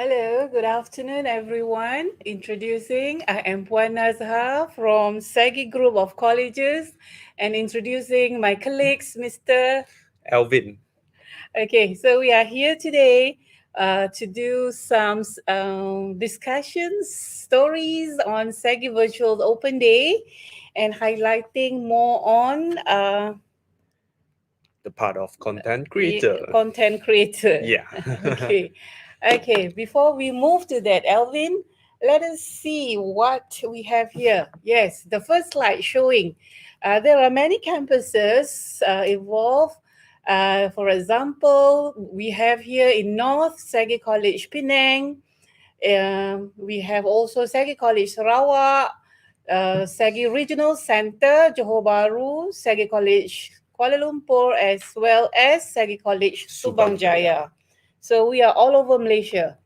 Hello, good afternoon, everyone. Introducing, I am Puan Nazha from SAGI Group of Colleges and introducing my colleagues, Mr. Alvin. Okay, so we are here today to do some discussions, stories on SAGI Virtual Open Day and highlighting more on The part of content creator. content creator. Yeah. Okay. Okay. Before we move to that, Elvin, let us see what we have here. Yes, the first slide showing there are many campuses involved. For example, we have here in North Sagi College Penang. We have also Sagi College Sarawak, Sagi Regional Centre Johor Bahru, Sagi College Kuala Lumpur, as well as Sagi College Subang Subang Jaya. Jaya. So we are all over Malaysia.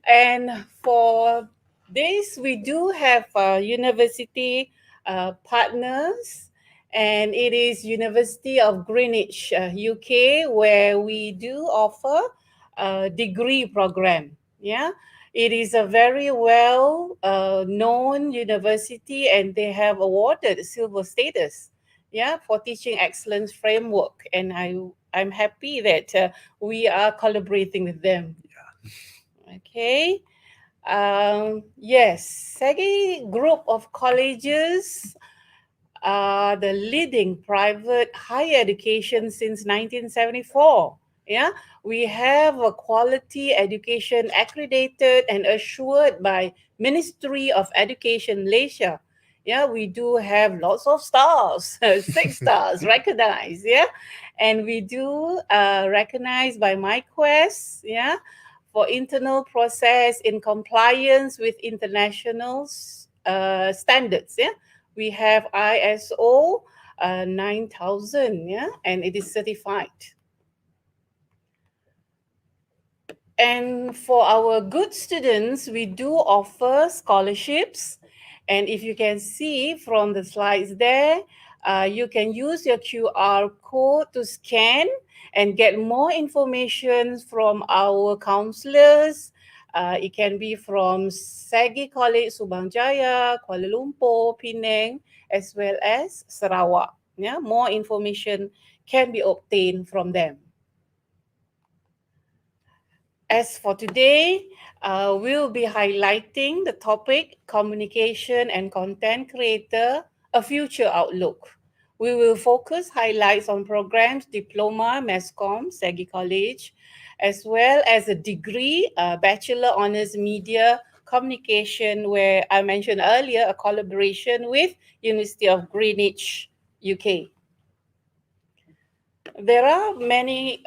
And for this, we do have university partners, and it is University of Greenwich, UK, where we do offer a degree program. Yeah, it is a very well known university, and they have awarded silver status. Yeah, for teaching excellence framework, and I'm happy that we are collaborating with them. Okay. Yes, SEGI group of colleges are the leading private higher education since 1974. Yeah, we have a quality education accredited and assured by Ministry of Education Malaysia. Yeah, we do have lots of stars, 6 stars recognized. Yeah, and we do recognized by MyQuest. Yeah, for internal process in compliance with international standards. Yeah, we have ISO 9000, yeah, and it is certified. And for our good students, we do offer scholarships. And if you can see from the slides there, you can use your QR code to scan and get more information from our counselors. It can be from Sagi College, Subang Jaya, Kuala Lumpur, Penang, as well as Sarawak. Yeah, more information can be obtained from them. As for today, we'll be highlighting the topic communication and content creator, a future outlook. We will focus highlights on programs, diploma, MESCOM, SEGI College, as well as a degree, Bachelor Honours Media Communication, where I mentioned earlier a collaboration with University of Greenwich, UK. There are many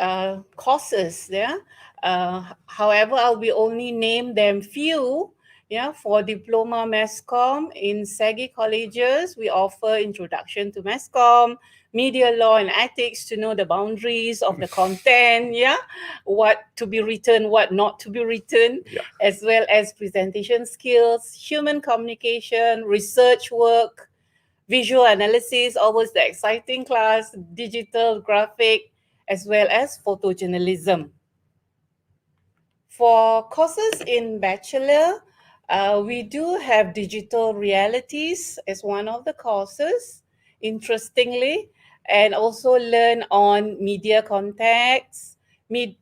courses there. However, I'll be only name them few. Yeah, for diploma MESCOM in SEGI colleges, we offer introduction to MESCOM, media law and ethics to know the boundaries of the content. Yeah, what to be written, what not to be written, Yeah. as well as presentation skills, human communication, research work, visual analysis, always the exciting class, digital graphic, as well as photojournalism. For courses in bachelor, we do have digital realities as one of the courses, interestingly, and also learn on media contacts,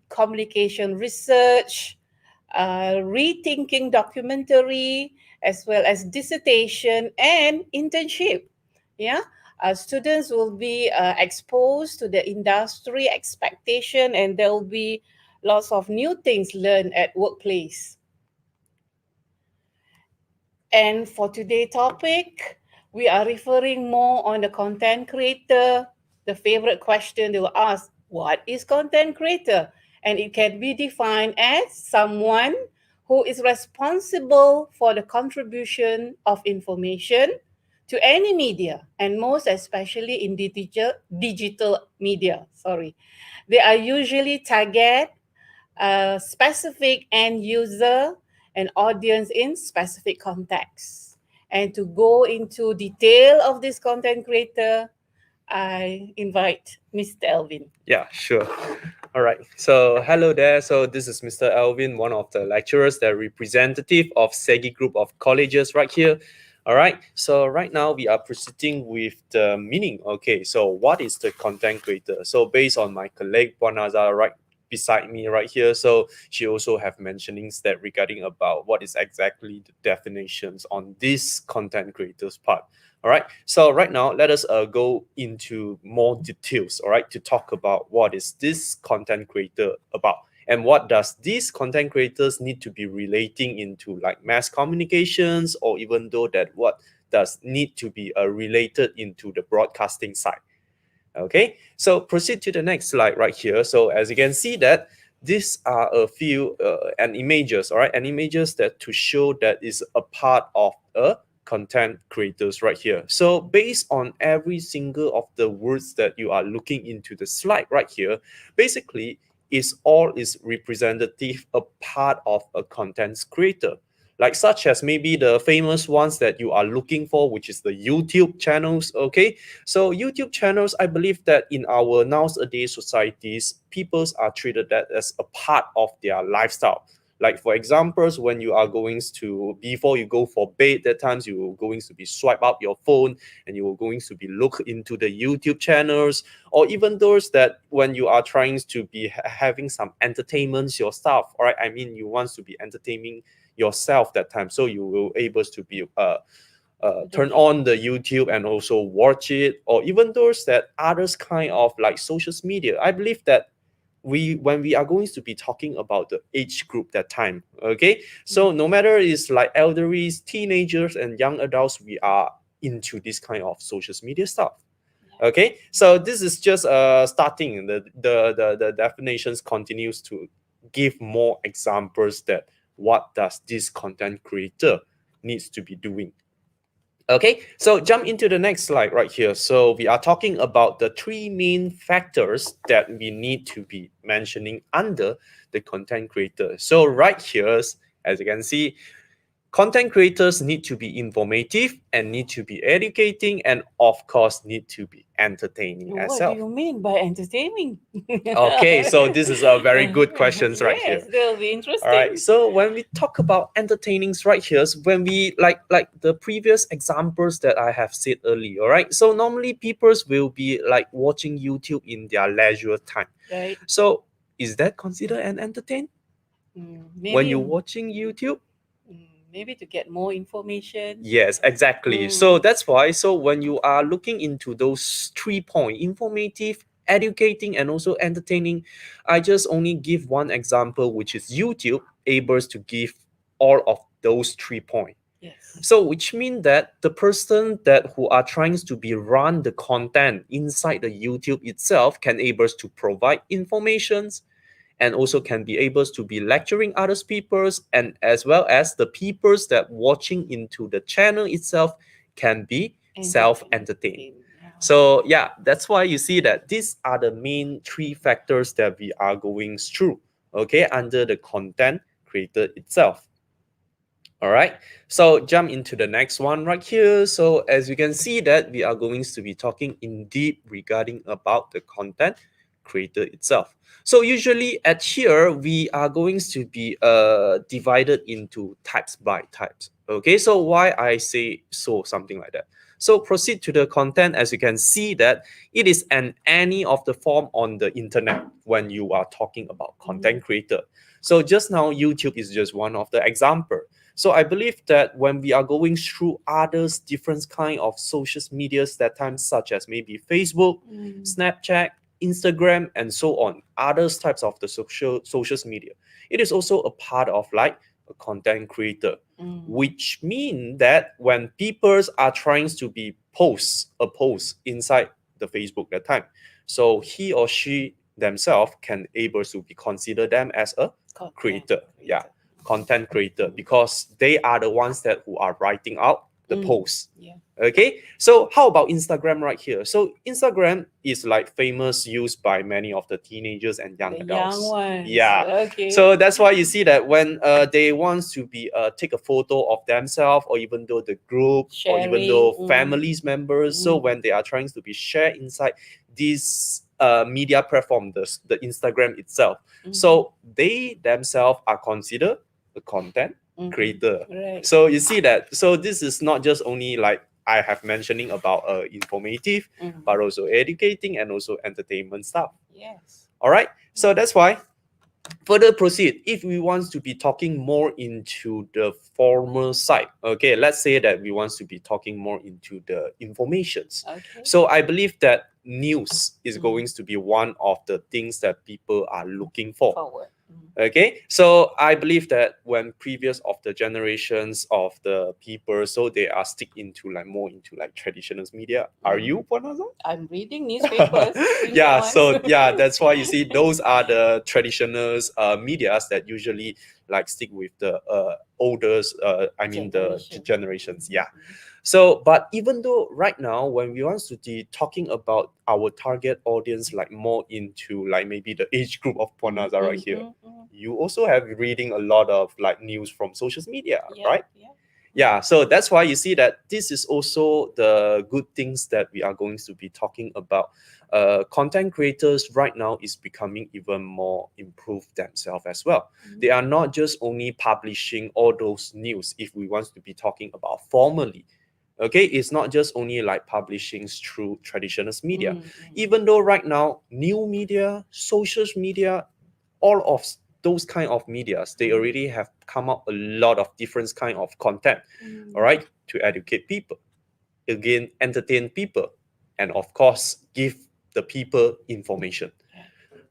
communication research, rethinking documentary, as well as dissertation and internship. Yeah, students will be exposed to the industry expectation, and there will be lots of new things learned at workplace. And for today's topic, we are referring more on the content creator. The favorite question they will ask, what is content creator? And it can be defined as someone who is responsible for the contribution of information to any media, and most especially in digital media. Sorry. They are usually target a specific end user and audience in specific context. And to go into detail of this content creator, I invite Mr. Elvin. Yeah, sure. All right. So hello there. So this is Mr. Alvin, one of the lecturers, the representative of SEGI group of colleges right here. All right. So right now we are proceeding with the meaning. Okay. So what is the content creator? So based on my colleague Wanaza right beside me right here, so she also have mentionings that regarding about what is exactly the definitions on this content creators part. All right. So right now, let us go into more details. All right, to talk about what is this content creator about, and what does these content creators need to be relating into like mass communications, or even though that what does need to be related into the broadcasting side. Okay, so proceed to the next slide right here. So as you can see that these are a few and images, all right, and images that to show that is a part of a content creators right here. So based on every single of the words that you are looking into the slide right here, basically is all is representative a part of a content creator, like such as maybe the famous ones that you are looking for, which is the YouTube channels. Okay, so YouTube channels, I believe that in our nowadays societies, peoples are treated that as a part of their lifestyle. Like for examples, when you are going to before you go for bed, that times you are going to be swipe up your phone and you are going to be look into the YouTube channels, or even those that when you are trying to be having some entertainments yourself. All right, I mean you want to be entertaining yourself that time, so you will able to be turn on the YouTube and also watch it, or even those that others kind of like social media. I believe that we when we are going to be talking about the age group that time. Okay, so no matter it's like elderlies, teenagers, and young adults, we are into this kind of social media stuff. Okay, so this is just starting the definitions continues to give more examples that what does this content creator needs to be doing. Okay, so jump into the next slide right here. So we are talking about the three main factors that we need to be mentioning under the content creator. So right here, as you can see, content creators need to be informative and need to be educating, and of course need to be entertaining as What do well. you mean by entertaining? Okay, so this is a very good questions right here. Yes, that'll be All right. interesting. So when we talk about entertainings right here, when we like the previous examples that I have said earlier, all right. So normally people will be like watching YouTube in their leisure time. Right? So is that considered an entertain when Maybe you're watching YouTube? maybe to get more information. Yes, exactly. So that's why. So when you are looking into those 3 point, informative, educating, and also entertaining, I just only give one example, which is YouTube able to give all of those 3 point. Yes. So which means that the person that who are trying to be run the content inside the YouTube itself can able to provide informations, and also can be able to be lecturing others peoples, and as well as the peoples that watching into the channel itself can be self-entertained. Yeah. So yeah, that's why you see that these are the main three factors that we are going through, okay, under the content creator itself. All right, so jump into the next one right here. So as you can see that we are going to be talking in deep regarding about the content creator itself. So usually at here we are going to be divided into types by types. Okay, so why I say so something like that. So proceed to the content. As you can see that it is an any of the form on the internet when you are talking about content creator. So just now YouTube is just one of the example. So I believe that when we are going through others different kind of social medias that times, such as maybe Facebook, Snapchat, Instagram, and so on, others types of the social media, it is also a part of like a content creator, which mean that when people are trying to be post a post inside the Facebook that time, so he or she themselves can able to be consider them as a creator. Yeah, content creator, because they are the ones that who are writing out the posts. Yeah. Okay, so how about Instagram right here? So Instagram is like famous used by many of the teenagers and young The adults. young ones. Yeah, Okay. so that's why you see that when they want to be take a photo of themselves, or even though the group, or even Sharing. though families members, so when they are trying to be shared inside this media platform, the Instagram itself. Mhm. So they themselves are considered a content Mhm. creator. Right. So you see that. So this is not just only like I have mentioning about informative, Mhm. but also educating and also entertainment stuff. Yes. All right. So that's why further proceed if we want to be talking more into the formal side. Okay, let's say that we want to be talking more into the informations. Okay. So I believe that news is Mhm. going to be one of the things that people are looking for. Forward. Mhm. Okay, so I believe that when previous of the generations of the people, so they are stick into like more into like traditional media. Are you one of them? I'm reading newspapers since Yeah, born. so yeah, that's why you see those are the traditional medias that usually like stick with the older I mean the Generation. generations. Yeah. Mhm. So but even though right now when we want to be talking about our target audience like more into like maybe the age group of Pwanaza right here, you also have reading a lot of like news from social media, Yeah. right? Yeah. Yeah, so that's why you see that this is also the good things that we are going to be talking about. Content creators right now is becoming even more improved themselves as well. Mhm. They are not just only publishing all those news if we want to be talking about formally. Okay, it's not just only like publishing through traditional media. Even though right now new media, social media, all of those kind of medias, they already have come up a lot of different kind of content, all right, to educate people, again entertain people, and of course give the people information.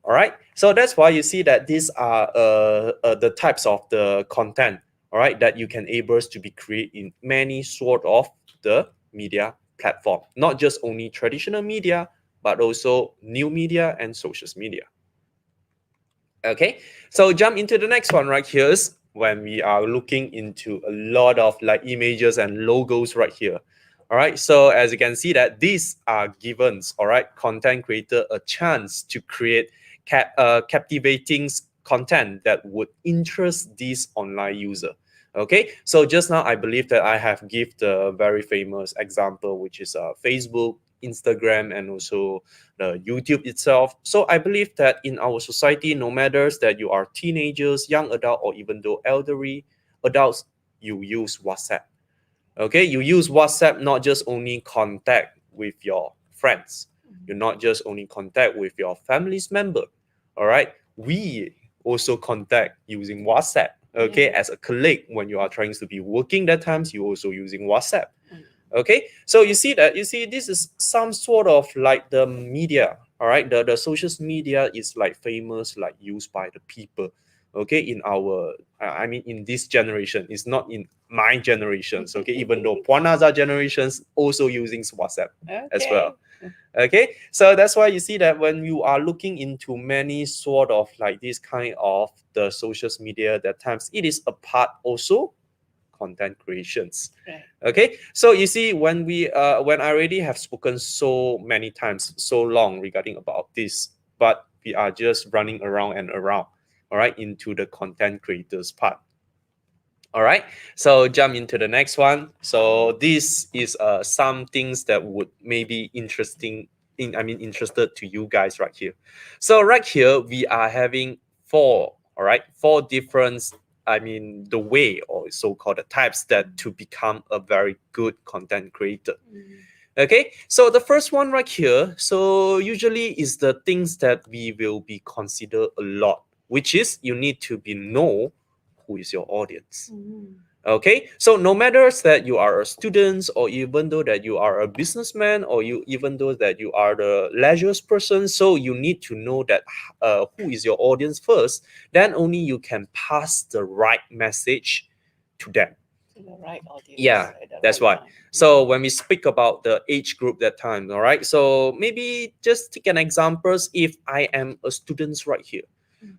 All right, so that's why you see that these are the types of the content, all right, that you can able to be create in many sort of the media platform, not just only traditional media but also new media and social media. Okay, so jump into the next one right here is when we are looking into a lot of like images and logos right here. All right, so as you can see that these are givens, all right, content creator a chance to create captivating content that would interest this online user. Okay, so just now I believe that I have give the very famous example, which is Facebook, Instagram, and also the YouTube itself. So I believe that in our society, no matters that you are teenagers, young adult, or even though elderly adults, you use WhatsApp. Okay, you use WhatsApp not just only contact with your friends, you not just only contact with your family's member. All right, we also contact using WhatsApp. Okay, as a colleague, when you are trying to be working that times, you also using WhatsApp. Okay, so you see that, you see this is some sort of like the media. All right, the social media is like famous, like used by the people. Okay, in our I mean in this generation, it's not in my generations. Okay, even though Pwanaza generations also using WhatsApp as well. Okay, so that's why you see that when you are looking into many sort of like this kind of the social media, that times it is a part also content creations. Right. Okay, so you see when I already have spoken so many times so long regarding about this, but we are just running around and around, all right, into the content creators part. All right, so jump into the next one. So this is some things that would maybe interesting in I mean interested to you guys right here. So right here we are having four, all right, four different, I mean the way or so-called the types that to become a very good content creator. Okay, so the first one right here, so usually is the things that we will be consider a lot, which is you need to be know who is your audience. Okay, so no matters that you are a student or even though that you are a businessman or you even though that you are the leisure person, so you need to know that who is your audience first, then only you can pass the right message to them. To the right audience. Yeah, At the that's right why. time. So when we speak about the age group that time, all right, so maybe just take an examples if I am a student right here.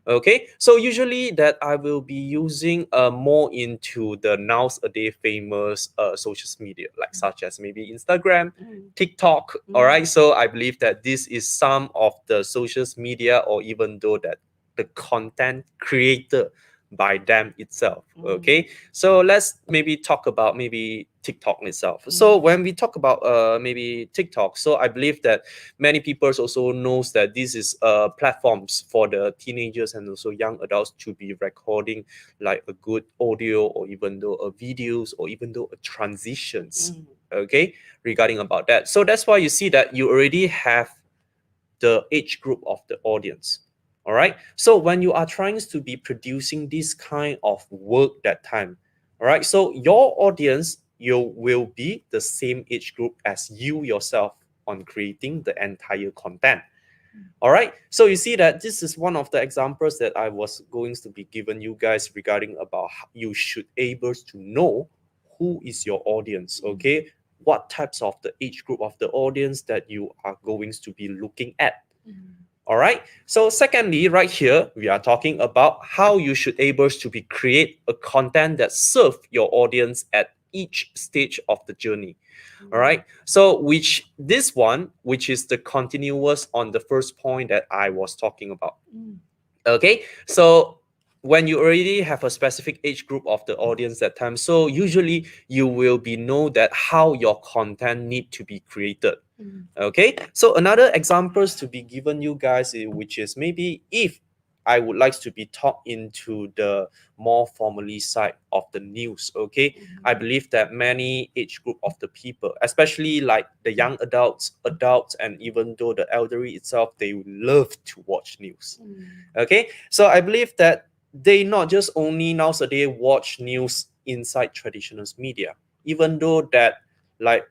Okay, so usually that I will be using more into the nowadays famous social media like such as maybe Instagram, TikTok. All right, so I believe that this is some of the social media or even though that the content creator by them itself. Mm. Okay, so let's maybe talk about maybe TikTok itself. So Mm. when we talk about maybe TikTok, so I believe that many people also knows that this is platforms for the teenagers and also young adults to be recording like a good audio or even though a videos or even though a transitions. Mm. Okay, regarding about that, so that's why you see that you already have the age group of the audience. All right, so when you are trying to be producing this kind of work that time, all right, so your audience, you will be the same age group as you yourself on creating the entire content. All right, so you see that this is one of the examples that I was going to be given you guys regarding about how you should able to know who is your audience. Okay, what types of the age group of the audience that you are going to be looking at. Mm. All right, so secondly right here we are talking about how you should able to be create a content that serve your audience at each stage of the journey. All Mm. right, so which this one which is the continuous on the first point that I was talking about. Mm. Okay, so when you already have a specific age group of the audience that time, so usually you will be know that how your content need to be created. Mm. Okay, so another examples to be given you guys which is maybe if I would like to be taught into the more formally side of the news. Okay, I Mm. believe that many age group of the people, especially like the young adults and even though the elderly itself, they love to watch news. Mm. Okay, so I believe that they not just only nowadays watch news inside traditional media, even though that like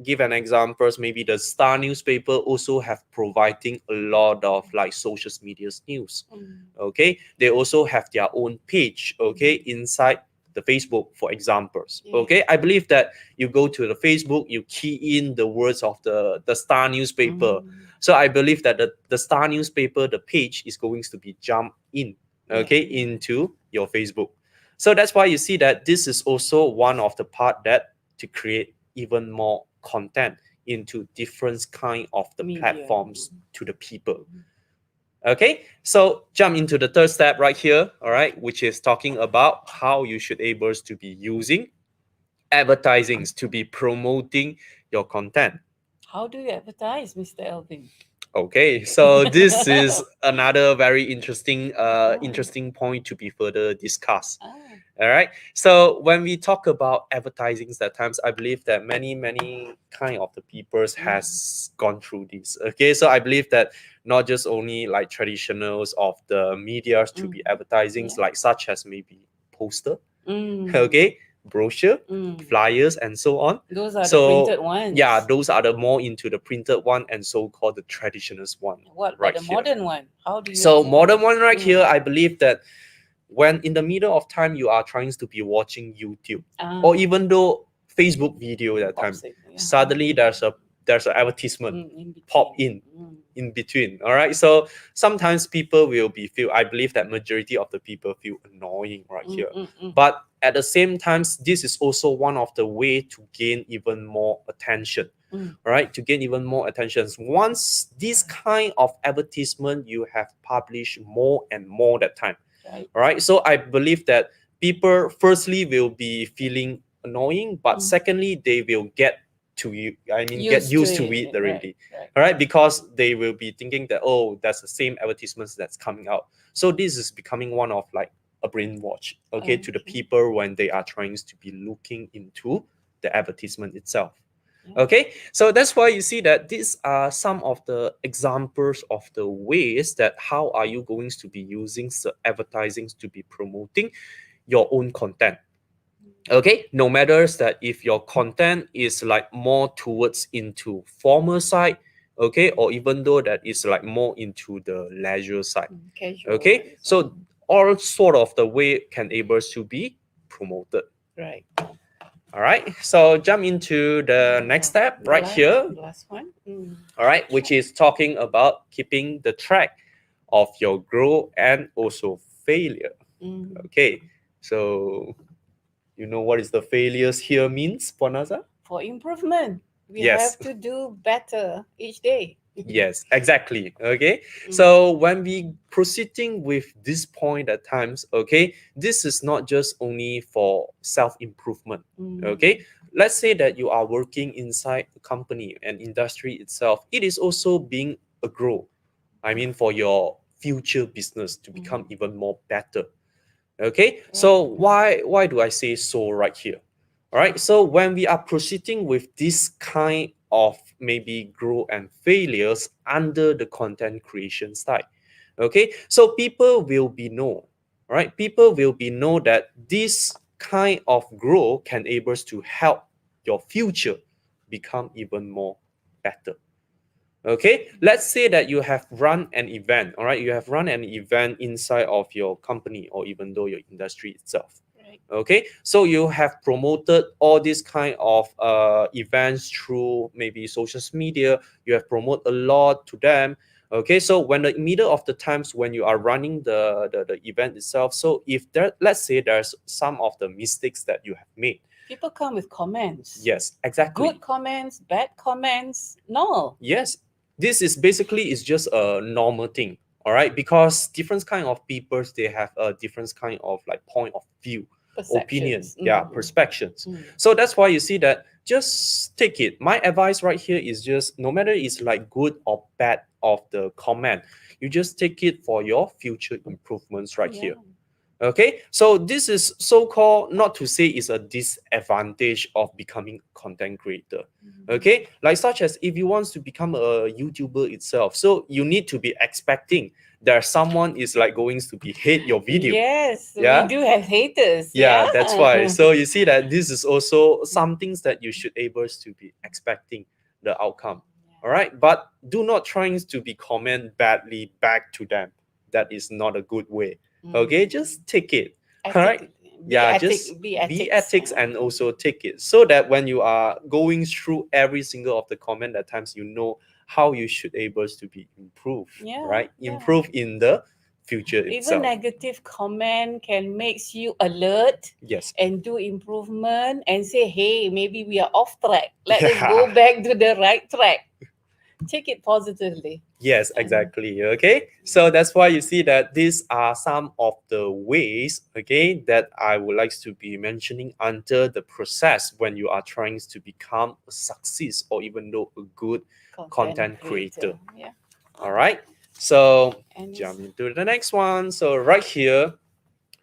give an examples, maybe the Star newspaper also have providing a lot of like social media news. Mm. Okay, they also have their own page, okay, Mm. inside the Facebook for examples. Yeah. Okay, I believe that you go to the Facebook, you key in the words of the Star newspaper. Mm. So I believe that the Star newspaper, the page is going to be jump in, Yeah. okay, into your Facebook. So that's why you see that this is also one of the part that to create even more content into different kind of the Media. platforms to the people. Mm. Okay, so jump into the third step right here, all right, which is talking about how you should able to be using advertisings to be promoting your content. How do you advertise, Mr. Elvin? Okay, so this is another very Ah. interesting point to be further discussed. Ah. All right, so when we talk about advertisings at times, I believe that many kind of the peoples Mm. has gone through this. Okay, so I believe that not just only like traditionals of the medias to Mm. be advertisings Yeah. like such as maybe poster, Mm. okay, brochure, Mm. flyers and so on. Those are the So printed yeah, ones. those are the more into the printed one and so called the traditional one What about right the here. modern one? How do you So modern advertise? one right here, Mm. I believe that when in the middle of time you are trying to be watching YouTube or Ah. even though Facebook video that time, Pops it. Yeah. suddenly there's a advertisement Mm. In pop between. Mm. in between. All right, so sometimes people will be feel, I believe that majority of the people feel annoying right Mm. here, Mm. Mm. but at the same time this is also one of the way to gain even more attention. Mm. All right, to gain even more attention once this kind of advertisement you have published more and more that time. Right. All right, so I believe that people firstly will be feeling annoying, but Mm. secondly they will get to you, I mean get Used to used to it it. Right. already. Right. All right, because they will be thinking that, oh, that's the same advertisements that's coming out. So this is becoming one of like a brainwash, okay, to the Okay. people when they are trying to be looking into the advertisement itself. Yeah. Okay, so that's why you see that these are some of the examples of the ways that how are you going to be using the advertising to be promoting your own content. Okay, no matters that if your content is like more towards into formal side, okay, or even though that is like more into the leisure side. Mm. Casual Okay, ones. so all sort of the way can able to be promoted. Right. All right, so jump into the next step The right here. last one. Mm. All right, which is talking about keeping the track of your growth and also failure. Mm. Okay, so you know what is the failures here means, Ponaza? For improvement, we Yes. have to do better each day. Yes, exactly. Okay. Mm, So when we proceeding with this point at times, okay, this is not just only for self-improvement. Okay. mm, Let's say that you are working inside a company and industry itself. It is also being a grow. I mean for your future business to become mm. even more better. Okay, so Right. why do I say so right here? All right, so when we are proceeding with this kind of maybe growth and failures under the content creation side, okay, so people will be know, right, people will be know that this kind of growth can able to help your future become even more better. Okay, let's say that you have run an event, all right, you have run an event inside of your company or even though your industry itself. Right. Okay, so you have promoted all these kind of events through maybe social media, you have promoted a lot to them. Okay, so when the middle of the times when you are running the event itself, so if there, let's say there's some of the mistakes that you have made. People come with comments. Yes, exactly. Good comments, bad comments. No. Yes, this is basically is just a normal thing, all right? Because different kind of peoples they have a different kind of like point of view, opinion, Perceptions. yeah, Mm, perspectives. mm. So that's why you see that just take it. My advice right here is just no matter it's like good or bad of the comment, you just take it for your future improvements right Yeah. here. Okay, so this is so-called not to say is a disadvantage of becoming content creator. Mm. Okay, like such as if you want to become a YouTuber itself, so you need to be expecting that someone is like going to be hate your video. Yes, we Yeah, do have haters. Yeah. yeah, that's why. So you see that this is also some things that you should able to be expecting the outcome. All right, but do not trying to be comment badly back to them. That is not a good way. Okay, Mm. just take it. All Ethic, right. be Yeah, just ethic, be be ethics. ethics and also take it so that when you are going through every single of the comment at times you know how you should able to be improved, Yeah, right? yeah. Improve in the future Even itself. negative comment can makes you alert Yes. and do improvement and say, hey, maybe we are off track. Let us Yeah. go back to the right track. Take it positively. Yes, And exactly. Okay. So that's why you see that these are some of the ways, okay, that I would like to be mentioning under the process when you are trying to become a success or even though a good content content creator. creator. Yeah. All right. So And it's jump into the next one. So right here,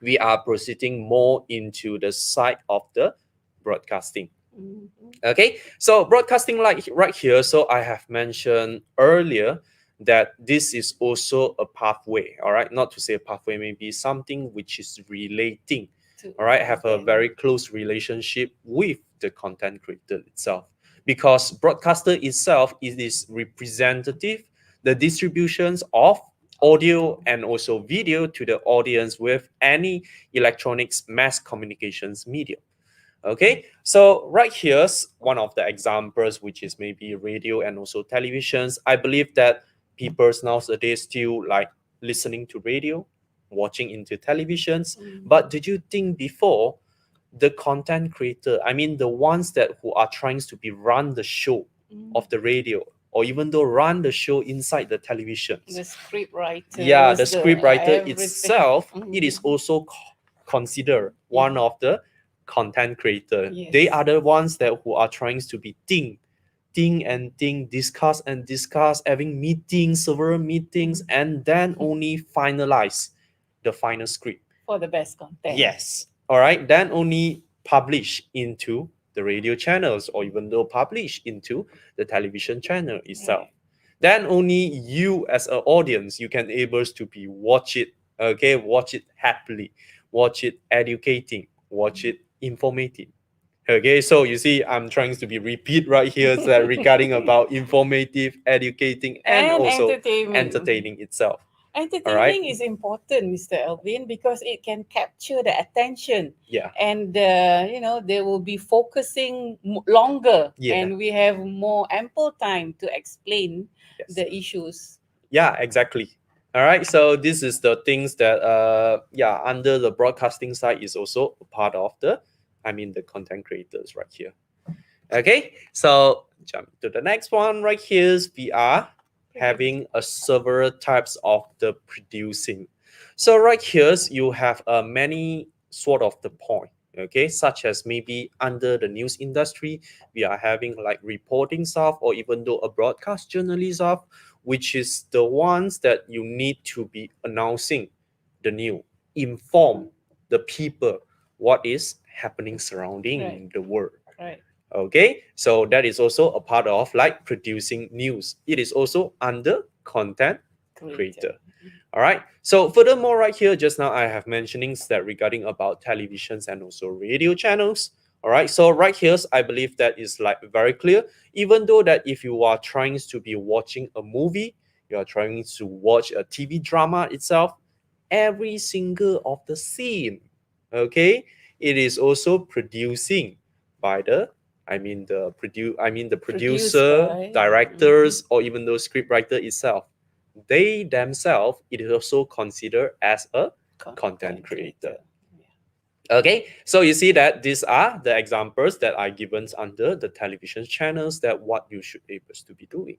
we are proceeding more into the side of the broadcasting. mhm, Okay, so broadcasting like right here, so I have mentioned earlier that this is also a pathway, all right, not to say a pathway, maybe something which is relating, to all right, have a content. very close relationship with the content creator itself, because broadcaster itself is representative the distributions of audio Audio. and also video to the audience with any electronics mass communications medium. Okay, so right here's one of the examples, which is maybe radio and also televisions. I believe that people nowadays still like listening to radio, watching into televisions. But Mm, did you think before the content creator, I mean the ones that who are trying to be run the show mm. of the radio or even though run the show inside the televisions, The script yeah, the writers, the script writer everything. itself, it is Mhm. also considered one Yeah. of the content creator. They Yes. are the ones that who are trying to be think and discuss and discuss, having meetings, several meetings, Mm. and then only finalize the final script. For the best content. Yes. All right. Then only publish into the radio channels or even though publish into the television channel itself. Right. Then only you as an audience you can able to be watch it. Okay, watch it happily, watch it educating, watch it informative. Okay, so you see, I'm trying to be repeat right here so that regarding about informative, educating, and And also entertainment. entertaining itself. All right. Entertaining is important, Mr. Elvin, because it can capture the attention, Yeah. and they will be focusing longer, Yeah. and we have more ample time to explain Yes. the issues. Yeah, exactly. All right. So this is the things that yeah, under the broadcasting side is also a part of the, I mean the content creators right here. Okay. So jump to the next one right here is VR. Great. having a several types of the producing. So right here you have many sort of the point, okay, such as maybe under the news industry we are having like reporting stuff, or even though a broadcast journalist of, which is the ones that you need to be announcing the new, inform the people what is happening Right. surrounding the world. Right. Okay, so that is also a part of like producing news. It is also under content Great. creator. All right, so furthermore right here just now I have mentionings that regarding about televisions and also radio channels. All right, so right here I believe that is like very clear. Even though that if you are trying to be watching a movie, you are trying to watch a TV drama itself, every single of the scene, okay, it is also producing by the, the Produced producer, by. directors, or even the script writer itself. They themselves, it is also considered as a content Content creator. creator. Okay, so you see that these are the examples that are given under the television channels that what you should be able to be doing.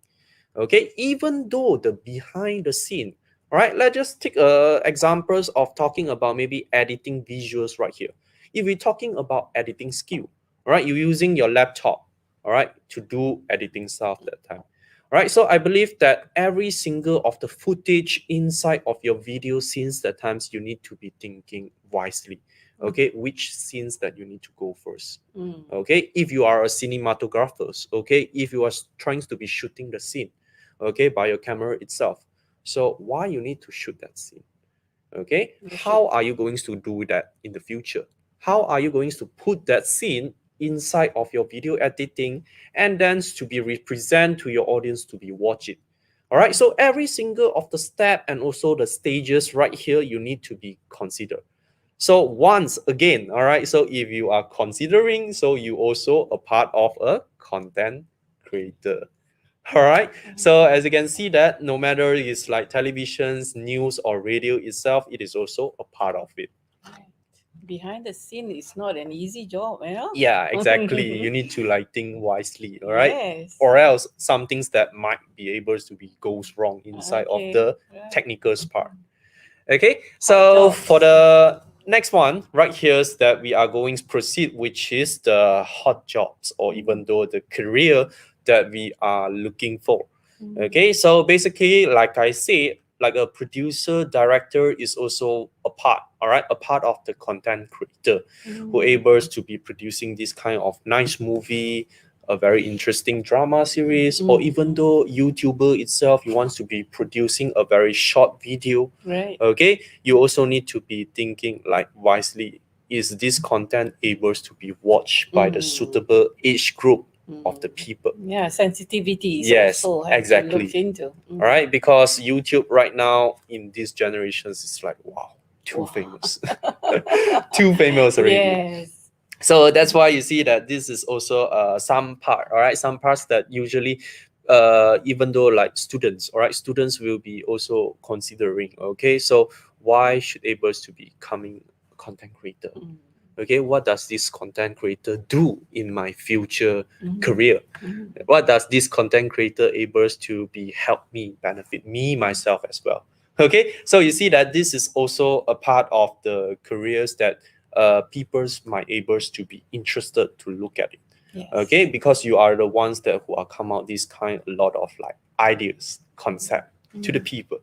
Okay, even though the behind the scene, all right, let's just take examples of talking about maybe editing visuals right here. If we're talking about editing skill, all right, you're using your laptop, all right, to do editing stuff that time. All right, so I believe that every single of the footage inside of your video scenes that times you need to be thinking wisely. Okay, which scenes that you need to go first. Mm. Okay, if you are a cinematographers, okay, if you are trying to be shooting the scene, okay, by your camera itself, so why you need to shoot that scene? Okay, You should. how are you going to do that in the future? How are you going to put that scene inside of your video editing and then to be represent to your audience to be watch it? All right, so every single of the step and also the stages right here you need to be considered. So once again, all right, so if you are considering, so you also a part of a content creator. All right, so as you can see that no matter it's like televisions, news, or radio itself, it is also a part of it. Right. Behind the scene is not an easy job, you know? Yeah, exactly, you need to like think wisely, all right, Yes. or else some things that might be able to be goes wrong inside of Okay. the Right. technical part. Okay, Hot so for jobs. the next one right here is that we are going to proceed, which is the hot jobs, or even though the career that we are looking for. Okay, so basically like I said, like a producer director is also a part, all right, a part of the content creator who able to be producing this kind of nice movie, a very interesting drama series, or even though YouTuber itself he wants to be producing a very short video. Right. Okay, you also need to be thinking like wisely, is this content able to be watched by the suitable age group of the people? Yeah, sensitivity is Yes, also have to look exactly. into. All right, because YouTube right now in these generations is like wow, too Wow. famous. Too famous already. Yes. So that's why you see that this is also some part, all right, some parts that usually even though like students, all right, students will be also considering. Okay, so why should able to be becoming a content creator? Okay, what does this content creator do in my future career? What does this content creator able to be help me benefit me myself as well? Okay, so you see that this is also a part of the careers that people's might able to be interested to look at it. Yes. Okay, because you are the ones that who are come out this kind a lot of like ideas concept to the people.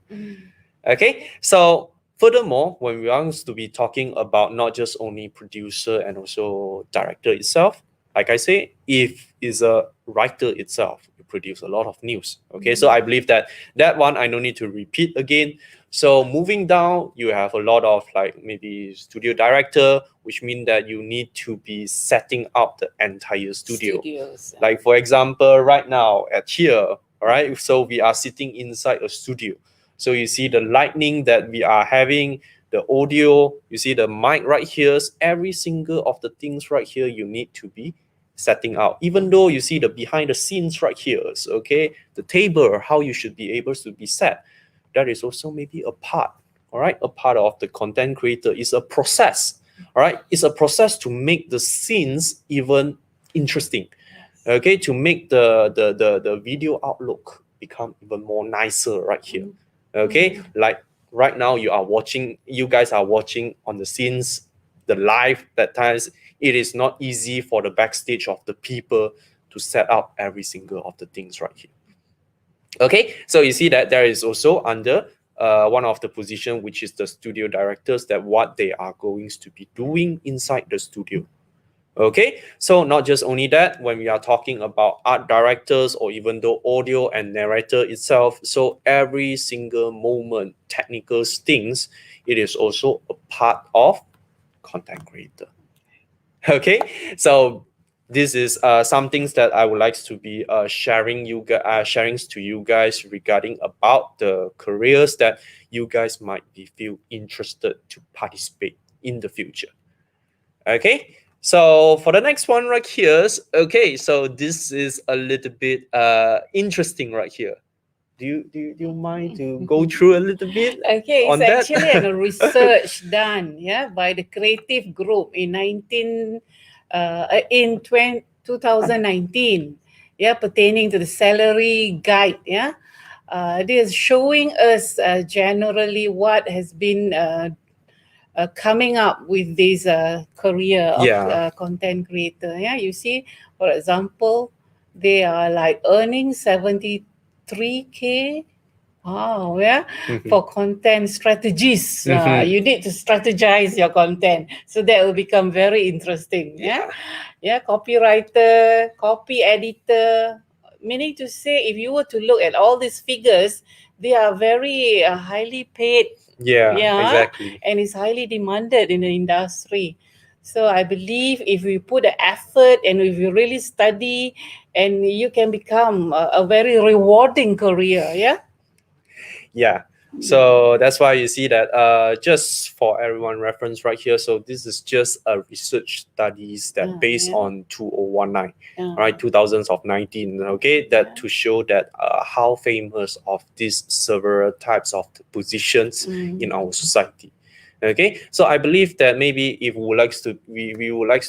Okay, so furthermore, when we want to be talking about not just only producer and also director itself, like I say, if is a writer itself, you produce a lot of news. Okay, so I believe that that one I no need to repeat again. So moving down, you have a lot of like maybe studio director, which mean that you need to be setting up the entire studio. Studios. Like for example, right now at here, all right, so we are sitting inside a studio. So you see the lightning that we are having, the audio, you see the mic right here, every single of the things right here you need to be setting out. Even though you see the behind the scenes right here, okay, the table, how you should be able to be set, that is also maybe a part, all right, a part of the content creator is a process, all right, it's a process to make the scenes even interesting, okay, to make the video outlook become even more nicer right here. Mm. Okay, Mm. like right now you guys are watching on the scenes, the live that times. It is not easy for the backstage of the people to set up every single of the things right here. Okay, so you see that there is also under one of the position, which is the studio directors, that what they are going to be doing inside the studio. Okay, so not just only that, when we are talking about art directors or even though audio and narrator itself, so every single moment, technical things, it is also a part of content creator. Okay, so this is some things that I would like to be sharing to you guys regarding about the careers that you guys might be feel interested to participate in the future. Okay, so for the next one right here, okay, so this is a little bit interesting right here. Do you mind to go through a little bit Okay, it's on that? actually a research done, yeah, by the creative group in 2019, yeah, pertaining to the salary guide, yeah. It is showing us generally what has been coming up with this career of Yeah. content creator. Yeah, you see, for example, they are like earning 73K. Wow, yeah. Mhm. For content strategies, Mhm. you need to strategize your content. So that will become very interesting. Yeah. Yeah. Yeah. Copywriter, copy editor. Meaning to say, if you were to look at all these figures, they are very highly paid. Yeah, Yeah. exactly. And it's highly demanded in the industry. So I believe if we put the effort and if you really study, and you can become a very rewarding career. Yeah. Yeah. So that's why you see that just for everyone reference right here. So this is just a research studies that based Yeah. on 2019, Yeah. right? 2019. Okay, that Yeah. to show that how famous of these several types of positions in Mm. our society. Okay, so I believe that maybe if we would like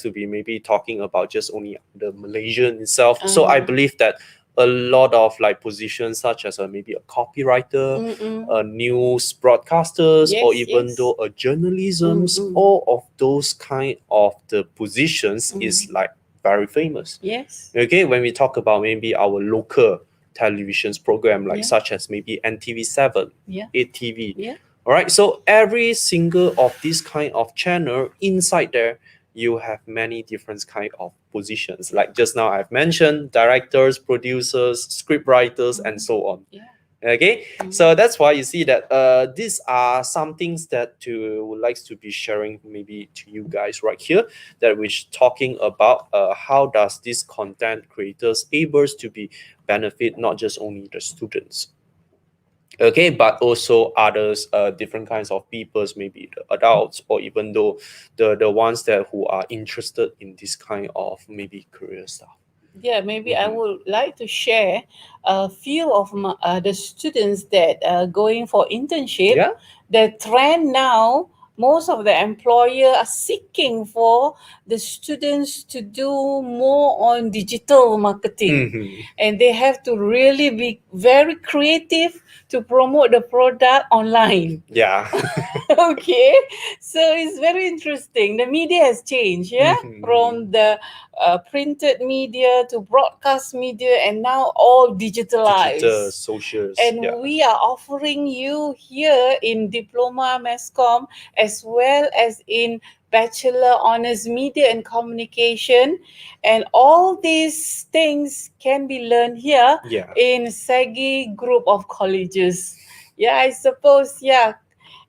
to be maybe talking about just only the Malaysian itself. So I Uh-huh. believe that a lot of like positions such as maybe a copywriter, Mm-mm. a news broadcasters, or Yes, even yes. though a journalisms, Mm-mm. all of those kind of the positions is Mm. like very famous. Yes. Okay, when we talk about maybe our local televisions program like Yeah. such as maybe NTV7, Yeah. ATV. Yeah. All right, so every single of this kind of channel inside there, you have many different kind of positions. Like just now I've mentioned directors, producers, script writers, and Mm. so on. Yeah. Okay, Mm. so that's why you see that these are some things that to would like to be sharing maybe to you guys right here, that which talking about how does this content creators able to be benefit not just only the students, okay, but also others, different kinds of peoples, maybe the adults or even though the ones that who are interested in this kind of maybe career stuff. Yeah, maybe I Mhm. would like to share a few of the students that are going for internship. Yeah. The trend now, most of the employer are seeking for the students to do more on digital marketing. Hmm. And they have to really be very creative to promote the product online. Yeah. Okay, so it's very interesting. The media has changed, yeah, Hmm. from the printed media to broadcast media, and now all Digital digitalized. socials. Yeah. And we are offering you here in Diploma Masscom as well as in Bachelor Honors Media and Communication, and all these things can be learned here Yeah. in SAGI group of colleges. Yeah, I suppose. Yeah,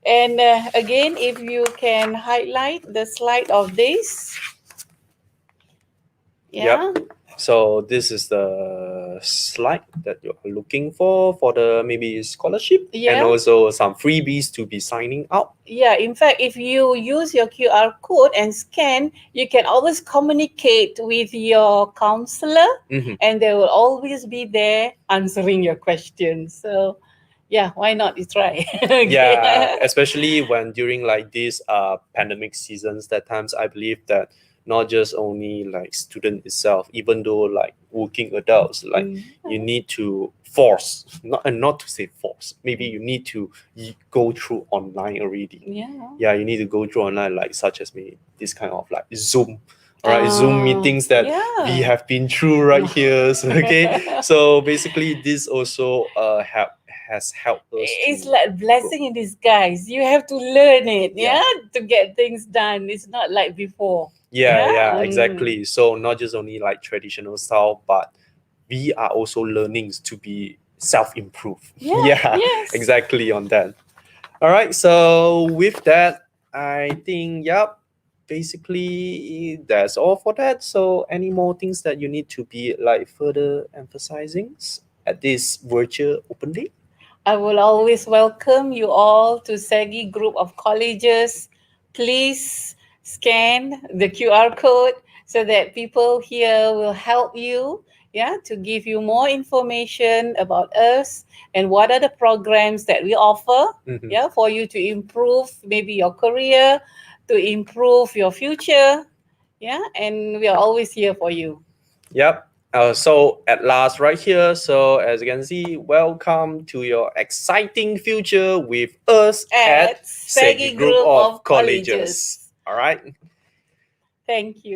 and again, if you can highlight the slide of this, Yep. yeah, So this is the slide that you're looking for the maybe scholarship and yeah, also some freebies to be signing out. yeah. In fact, if you use your QR code and scan, you can always communicate with your counselor, Mhm. and they will always be there answering your questions. So, yeah, why not? You try. Yeah, Okay. especially when during like these pandemic seasons, that times I believe that not just only like student itself, even though like working adults, like you need to force, not to say force, maybe you need to go through online already. Yeah. Yeah, you need to go through online, like such as me this kind of like Zoom. All right, Zoom meetings that we Yeah. have been through right here. So, okay, so basically this also has helped us It's to like grow. blessing in disguise. You have to learn it, Yeah. yeah, to get things done. It's not like before. Yeah, Yeah. yeah, exactly. So not just only like traditional style, but we are also learning to be self-improve. Yeah. Yeah, Yes. exactly on that. All right, so with that, I think, yep, basically that's all for that. So any more things that you need to be like further emphasizing at this virtual open day? I will always welcome you all to SEGI group of colleges. Please scan the QR code so that people here will help you, yeah, to give you more information about us and what are the programs that we offer, Mhm. yeah, for you to improve maybe your career, to improve your future, yeah, and we are always here for you. Yep. So at last, right here. So as you can see, welcome to your exciting future with us at At Segi SEGI Group group of of Colleges. colleges. All right. Thank you.